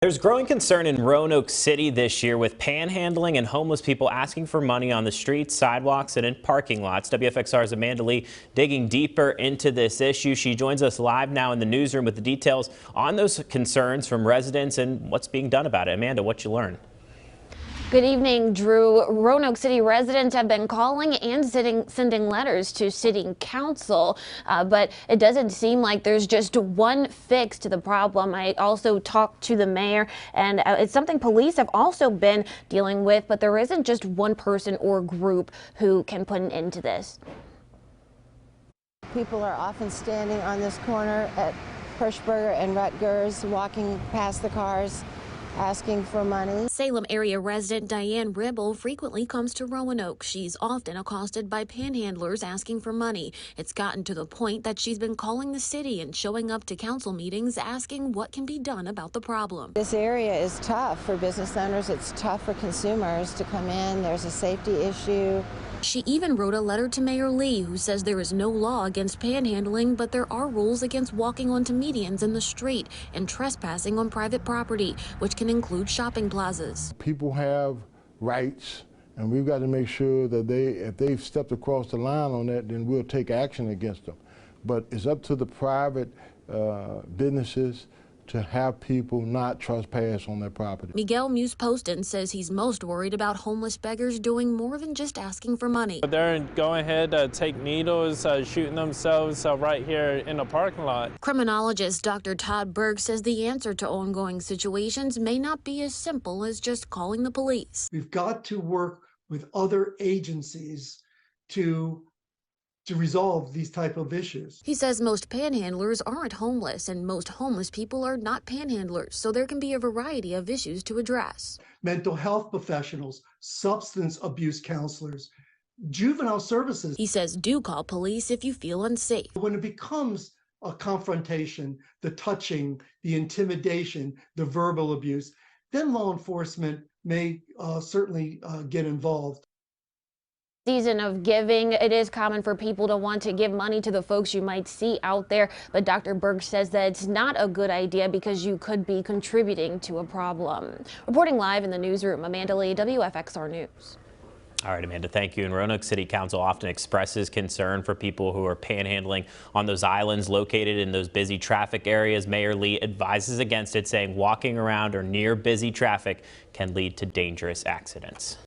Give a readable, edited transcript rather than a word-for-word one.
There's growing concern in Roanoke City this year with panhandling and homeless people asking for money on the streets, sidewalks, and in parking lots. WFXR's Amanda Lee digging deeper into this issue. She joins us live now in the newsroom with the details on those concerns from residents and what's being done about it. Amanda, what you learn? Good evening, Drew. Roanoke City residents have been calling and sending letters to City Council, but it doesn't seem like there's just one fix to the problem. I also talked to the mayor, and it's something police have also been dealing with, but there isn't just one person or group who can put an end to this. People are often standing on this corner at Hirschberger and Rutgers, walking past the cars, asking for money. Salem area resident Diane Ribble frequently comes to Roanoke. She's often accosted by panhandlers asking for money. It's gotten to the point that she's been calling the city and showing up to council meetings asking what can be done about the problem. This area is tough for business owners. It's tough for consumers to come in. There's a safety issue. She even wrote a letter to Mayor Lee, who says there is no law against panhandling, but there are rules against walking onto medians in the street and trespassing on private property, which can include shopping plazas. People have rights, and we've got to make sure that if they've stepped across the line on that, then we'll take action against them. But it's up to the private businesses to have people not trespass on their property. Miguel Muse-Poston says he's most worried about homeless beggars doing more than just asking for money. They're going ahead to take needles, shooting themselves right here in the parking lot. Criminologist Dr. Todd Berg says the answer to ongoing situations may not be as simple as just calling the police. We've got to work with other agencies to resolve these type of issues. He says most panhandlers aren't homeless and most homeless people are not panhandlers, so there can be a variety of issues to address. Mental health professionals, substance abuse counselors, juvenile services. He says do call police if you feel unsafe. When it becomes a confrontation, the touching, the intimidation, the verbal abuse, then law enforcement may certainly get involved. Season of giving, it is common for people to want to give money to the folks you might see out there, but Dr. Berg says that it's not a good idea because you could be contributing to a problem. Reporting live in the newsroom, Amanda Lee, WFXR News. All right, Amanda, thank you. And Roanoke City Council often expresses concern for people who are panhandling on those islands located in those busy traffic areas. Mayor Lee advises against it, saying walking around or near busy traffic can lead to dangerous accidents.